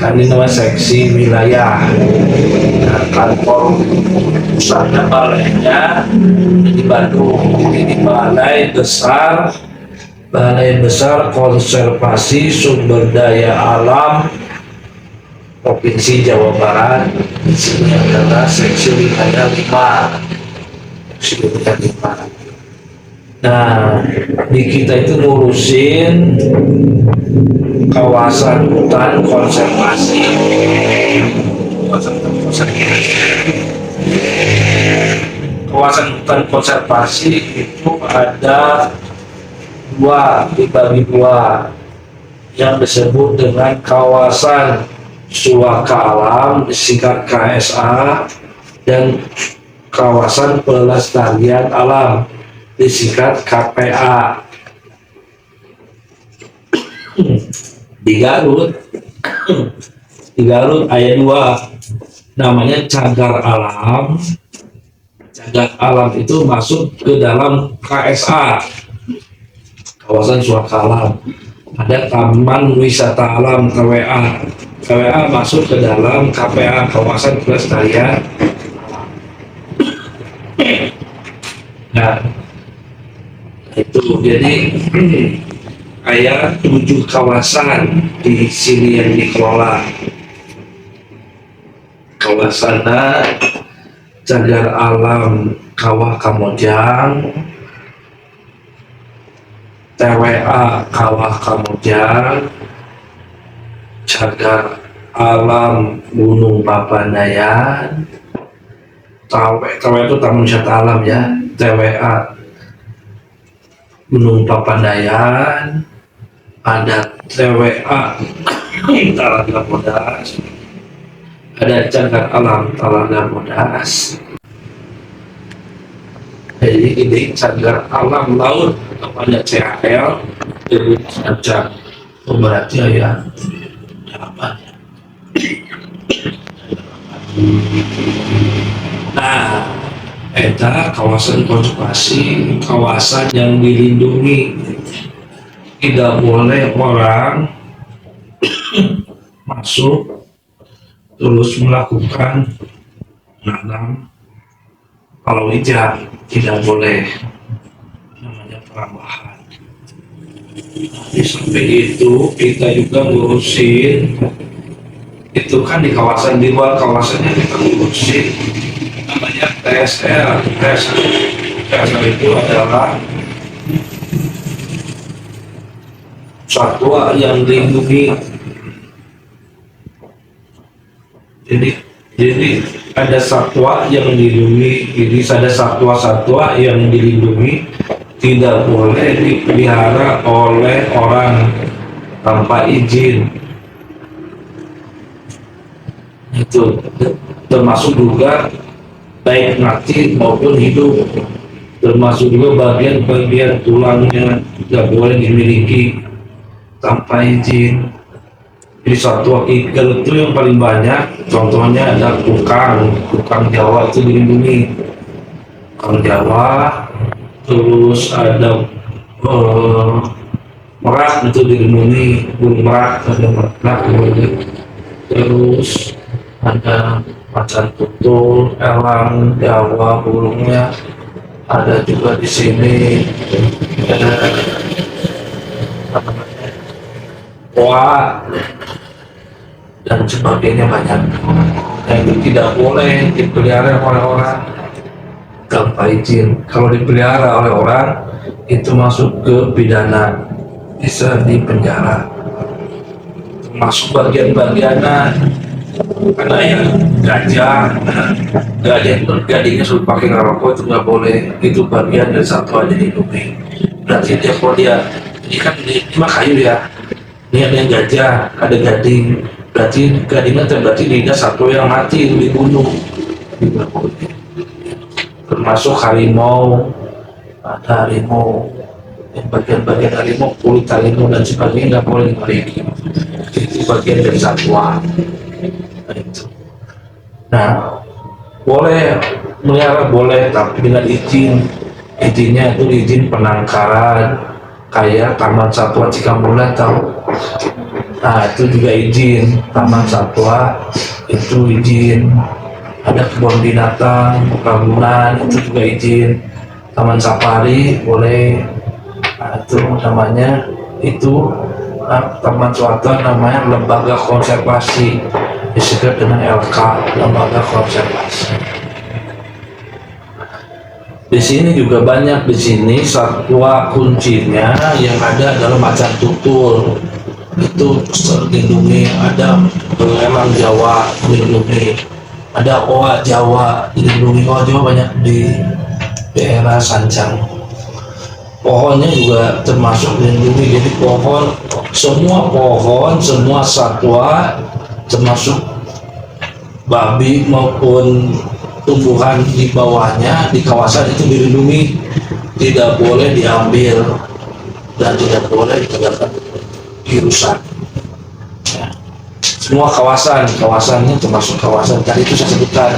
Kan ini nama seksi wilayah. Nah, kantor pusatnya balainya di Bandung. Jadi di Balai Besar Konservasi Sumber Daya Alam Provinsi Jawa Barat. Di sini adalah seksi wilayah 5. Seksi wilayah 5. Nah, di kita itu ngurusin kawasan hutan konservasi. Kawasan hutan konservasi itu ada dibagi dua, yang disebut dengan kawasan suaka alam disingkat KSA, dan kawasan pelestarian alam disingkat KPA. Di Garut ada 2, namanya cagar alam. Cagar alam itu masuk ke dalam KSA, kawasan suaka alam. Ada Taman Wisata Alam KWA. KWA masuk ke dalam KPA, kawasan pelestarian alam. Nah, itu jadi kayak 7 kawasan di sini yang dikelola. Kawasannya cagar alam Kawah Kamojang, TWA Kawah Kamojang, cagar alam Gunung Papandayan. TWA itu Taman Wisata Alam ya. TWA Gunung Papandayan, ada TWA Talaga Modas, ada cagar alam Talaga Modas. Jadi ini cagar alam laut namanya CAL. Jadi cagar berarti ya apa? Nah, eta kawasan konservasi, kawasan yang dilindungi. Tidak boleh orang masuk terus melakukan menanam palawija, tidak boleh, namanya perambahan. Di samping itu kita juga ngurusin, itu kan di kawasan, di luar kawasannya kita ngurusin namanya TSL. TSL itu adalah satwa yang dilindungi. Jadi ada satwa yang dilindungi. Jadi ada satwa-satwa yang dilindungi tidak boleh dipelihara oleh orang tanpa izin. Itu termasuk juga baik mati maupun hidup, termasuk juga bagian-bagian tulangnya tidak boleh dimiliki tanpa izin. Jadi satwa igal itu yang paling banyak, contohnya ada kukang Jawa itu dilindungi, kukang Jawa. Terus ada merak itu dilindungi, burung merak ada merak. Terus ada macan tutul, elang Jawa burungnya ada juga di sini. Koa dan sebagainya banyak. Yang itu tidak boleh dipelihara oleh orang tanpa izin. Kalau dipelihara oleh orang itu masuk ke pidana, bisa dipenjara. Termasuk bagian-bagiannya, karena ya gadingnya suruh pakai ngerokok itu nggak boleh. Itu bagian dari satwa jadi dilindungi. Berarti dia kalau dia ini kan ini mah kayu ya. Ini ada yang gajah, ada gading. Berarti gadingnya berarti dia satu yang mati dibunuh. Termasuk harimau, ada harimau, yang bagian-bagian harimau, kulit harimau dan sebagainya nggak boleh dimiliki. Itu bagian dari satwa. Nah, boleh melihara boleh, tapi dengan izin. Izinnya itu izin penangkaran. Kayak Taman Satwa Cikambulan tahu. Nah itu juga izin. Taman satwa itu izin. Ada kebun binatang Ragunan itu juga izin. Taman safari boleh. Nah, itu namanya taman suatu namanya lembaga konservasi, disebut dengan LK, lembaga konservasi. Di sini juga banyak, di sini satwa kuncinya yang ada adalah macan tutul, itu terlindungi. Ada elang Jawa dilindungi, ada owa Jawa dilindungi. Owa Jawa banyak di daerah Sancang. Pohonnya juga termasuk dilindungi, jadi semua pohon, semua satwa termasuk babi maupun tumbuhan di bawahnya di kawasan itu dilindungi, tidak boleh diambil dan tidak boleh dirusak. Ya. Semua kawasannya termasuk kawasan tadi itu saya sebutkan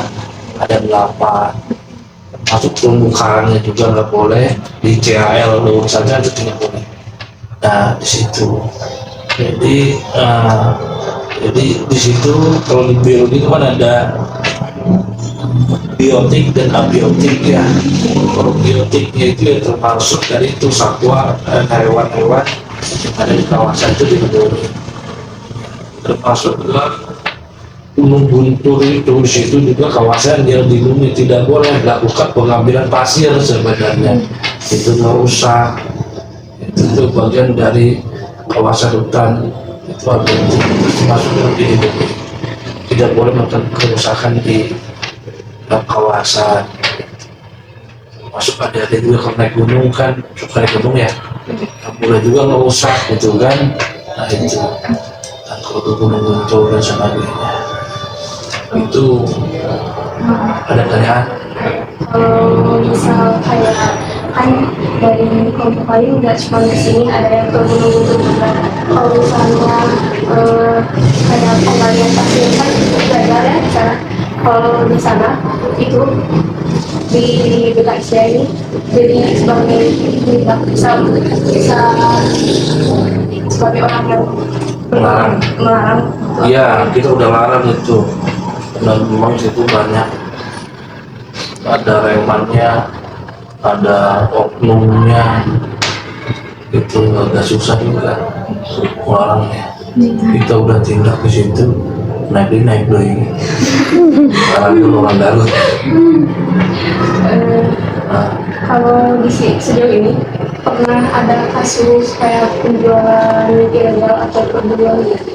ada 8, masuk tumbuhannya juga nggak boleh, di CHL saja itu tidak boleh. Nah di situ, jadi di situ kalau di biologi itu kan ada biotik dan abiotik ya. Kalau biotiknya itu ya termasuk dari itu satwa dan hewan-hewan yang ada di kawasan itu dilindungi, termasuk juga Gunung Guntur itu. Di situ juga kawasan yang dilindungi, tidak boleh melakukan pengambilan pasir sebenarnya, itu merusak. Itu bagian dari kawasan hutan, itu abiotik, termasuk yang dilindungi, tidak boleh melakukan kerusakan di kawasan. Masuk ada juga kalau naik gunung kan, suka naik gunung ya, boleh juga merusak gitu kan. Nah itu, dan kalau ke Gunung Guntur dan sebagainya itu ada pertanyaan. Kalau misal kayak kan dari kelompok lain nggak cuma di sini, ada yang ke Gunung Guntur juga. Kalau misalnya kayak penggalian pasir kan belajar ya di sana. Kalau di sana itu di BKSDA ini jadi sebagai bisa sebagai orang yang melarang. Iya, kita udah larang itu, dan memang situ banyak ada remannya, ada oknumnya, itu agak susah juga orangnya. Kita udah tindak ke situ, naik doi. Sekarang itu orang Garut. Kalau di sejauh ini pernah ada kasus kayak penjualan ilegal atau perburuan gitu?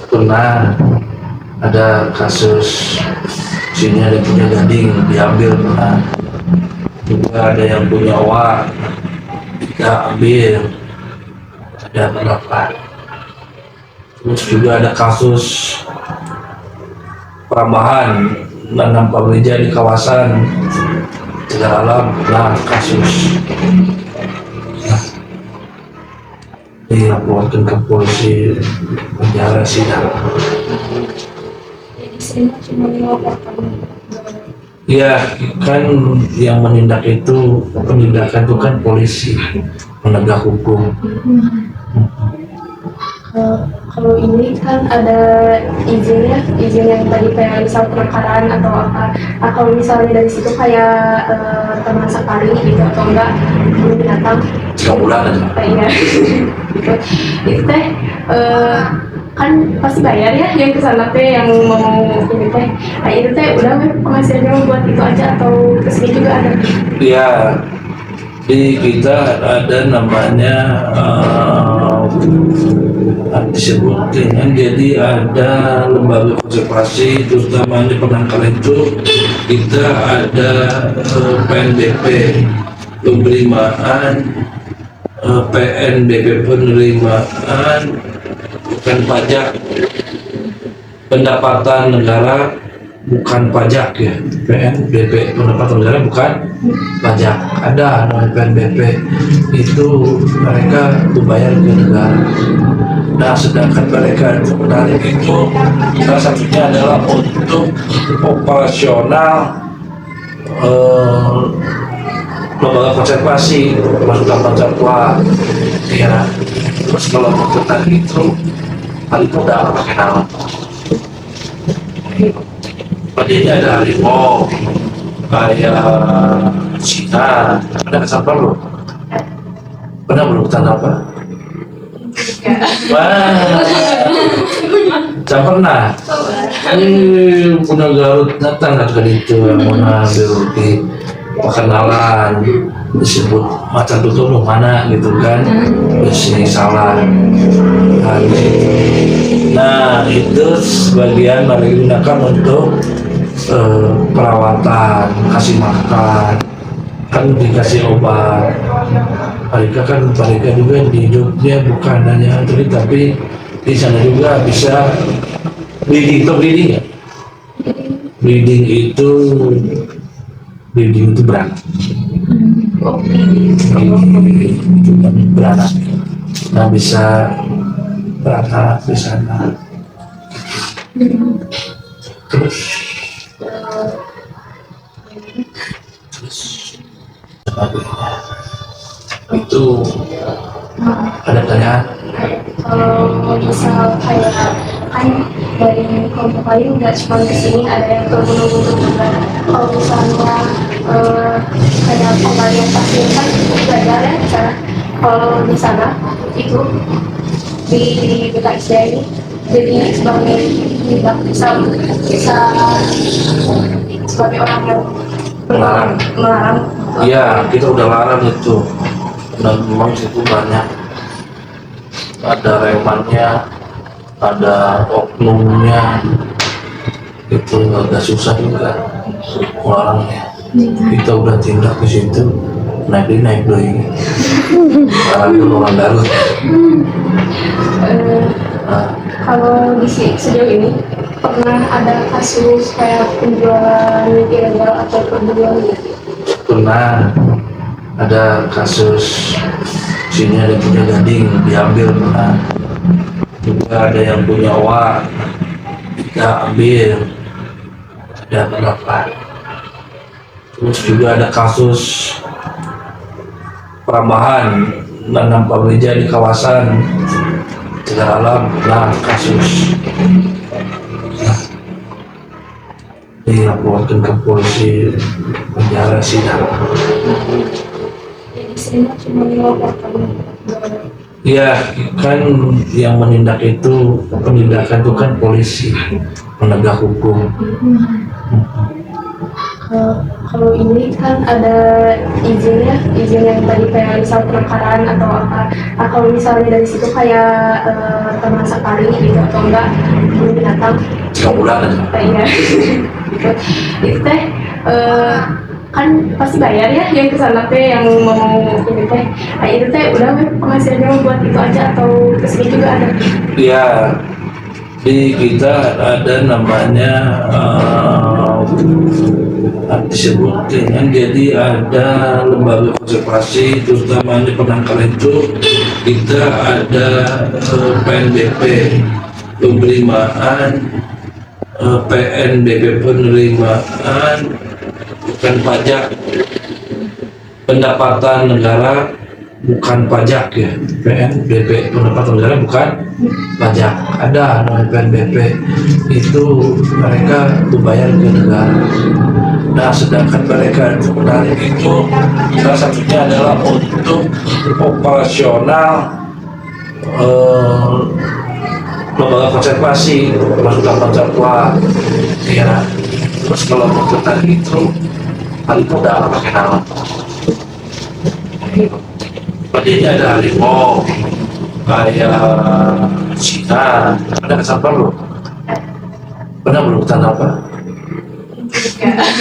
Pernah ada kasus sini ada punya gading diambil, pernah juga ada yang punya owa kita ambil, ada beberapa. Terus juga ada kasus perambahan menanam gereja di kawasan Tegar Alam. Nah kasus dilaporkan ke polisi, penjara, sidang. Ya kan yang menindak itu, penindakan itu kan polisi, penegak hukum. Kalau ini kan ada izin yang tadi kayak misal penangkaran atau apa. Nah, kalau misalnya dari situ kayak taman safari gitu atau enggak kebun binatang. 3 bulan aja. Iya. Gitu. Itu teh kan pasti bayar ya yang kesana teh yang mau ini teh. Nah itu teh udah penghasilannya buat itu aja atau kesini juga ada? Iya, di kita ada namanya disebut dengan, jadi ada lembaga konservasi, terutama di penangkaran itu kita ada PNBP penerimaan, PNBP penerimaan bukan pajak, pendapatan negara bukan pajak ya. PNBP pendapatan negara bukan pajak, ada namanya PNBP, itu mereka bayar ke negara. Nah sedangkan mereka itu menarik itu salah satunya adalah untuk operasional lembaga konservasi, termasuk taman satwa ya. Terus kalau tentang itu Hal itu udah pakai nama. Tadinya ada harimau, kayak Cina, ada kesampar loh. Pernah berebutan apa? Wah, jangan pernah. Punya Garut datang ke itu yang mana di perkenalan disebut macan tutul mana gitu kan, ini salah. Nah itu sebagian mereka gunakan untuk perawatan, kasih makan, kan dikasih obat. Mereka juga di hidupnya bukan hanya itu, tapi di sana juga bisa bleeding ya. Bleeding itu beranak. Itu kan beranak. Nah bisa beranak di sana. Terus sebagainya. Itu ada pertanyaan? Kalau misal kayak kan dari kelompok kayu nggak cuma kesini, ada yang ke gunung-gunung juga. Kalau misalnya kayak pembalian pasir kan belajar ya cara kalau di sana itu di BKSD ini jadi sebagai bisa sebagai orang yang melarang. Iya, kita udah larang itu. Dan memang situ banyak ada remannya, ada oknumnya, itu agak susah juga melarangnya. Kita udah tindak di situ, naik doi. Larang dulu orang Garut. Kalau di sejauh ini pernah ada kasus kayak penjualan ilegal atau perburuan gitu? Pernah ada kasus sini ada punya gading diambil, pernah juga ada yang punya owa kita ambil, ada berapa. Terus juga ada kasus perambahan menanam gereja di kawasan Cagar Alam. Nah kasus dilaporkan ke polisi, penjara, sidang. Jadi cuma melaporkan. Ya kan yang menindak itu, penindakan itu kan polisi, penegak hukum. Kalau ini kan ada izin yang tadi kayak misal penangkaran atau apa. Nah, kalau misalnya dari situ kayak taman safari gitu atau enggak kebun binatang. Sebulan aja. Iya. Gitu. Itu teh kan pasti bayar ya yang kesana teh yang mau ini teh. Nah itu teh udah penghasilannya buat itu aja atau kesini juga ada? Ya di kita ada namanya disebut dengan, jadi ada lembaga konservasi terutamanya penangkaran itu. Kita ada PNBP penerimaan, PNBP penerimaan bukan pajak, pendapatan negara bukan pajak ya. PNBP pendapatan negara bukan pajak, ada namanya PNBP, itu mereka dibayar ke negara. Nah sedangkan mereka untuk menarik itu salah satunya adalah untuk operasional lembaga konservasi, termasuk taman satwa ya. Terus kalau untuk tadi itu hal itu udah pakai nama. Tadinya ada harimau, kayak Cina, ada kesampar loh. Pernah berebutan apa?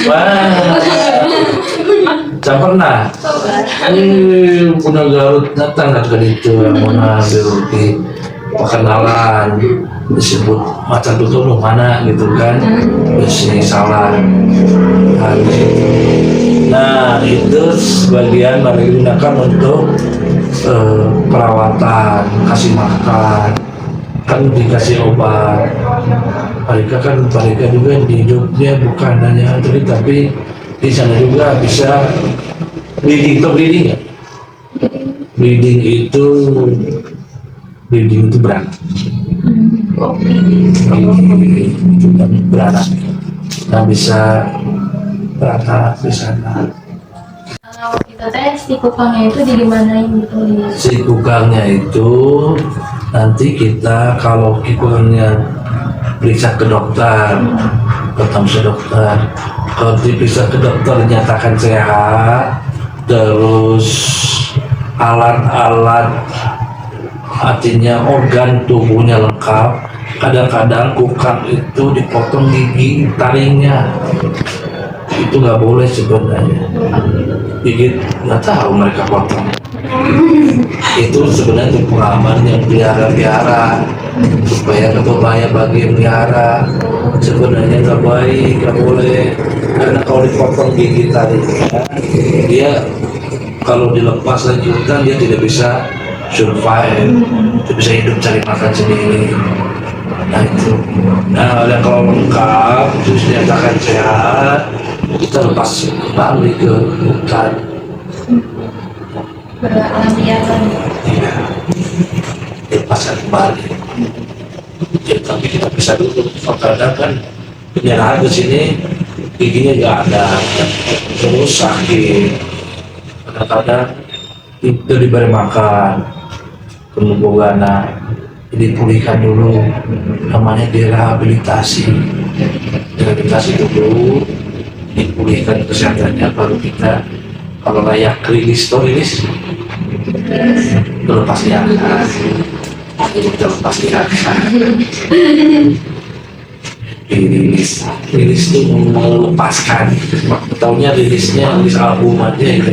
Wah, jangan pernah. Punya Garut datang ke itu yang mana di perkenalan disebut macan tutul mana gitu kan, ini salah. Nah itu sebagian mereka gunakan untuk perawatan, kasih makan, kan dikasih obat. Mereka juga di hidupnya bukan hanya itu, tapi di sana juga bisa bleeding ya. Bleeding itu beranak. dan beranak dan bisa beranak di sana. Kalau kita tes si kukangnya itu dimanain gitu ya? Si kukangnya itu nanti kita kalau kukangnya periksa ke dokter, ketemu si dokter. Kalau diperiksa ke dokter dinyatakan sehat, terus alat-alat artinya organ tubuhnya lengkap. Kadang-kadang kukang itu dipotong gigi taringnya, itu nggak boleh sebenarnya. Gigi nggak tahu mereka potong. Itu sebenarnya untuk pengaman yang pelihara supaya nggak berbahaya bagi yang pelihara. Sebenarnya nggak baik, nggak boleh, karena kalau dipotong gigi taringnya, dia kalau dilepas lagi hutan dia tidak bisa survive, tidak bisa hidup cari makan sendiri. Nah itu, nah dan kalau lengkap terus dinyatakan sehat, kita lepas kembali ke hutan. Alamiah kan? Iya, lepaskan kembali. Ya, tapi kita bisa dulu, kadang kan penyerahan ke sini giginya nggak ada, terus sakit. Kadang-kadang itu diberi makan, kemudian dipulihkan dulu, namanya direhabilitasi dulu, dipulihkan kesehatannya, baru kita kalau layak rilis lepas liarkan, kita lepas liarkan. Rilis itu melepaskan, taunya rilis album aja itu.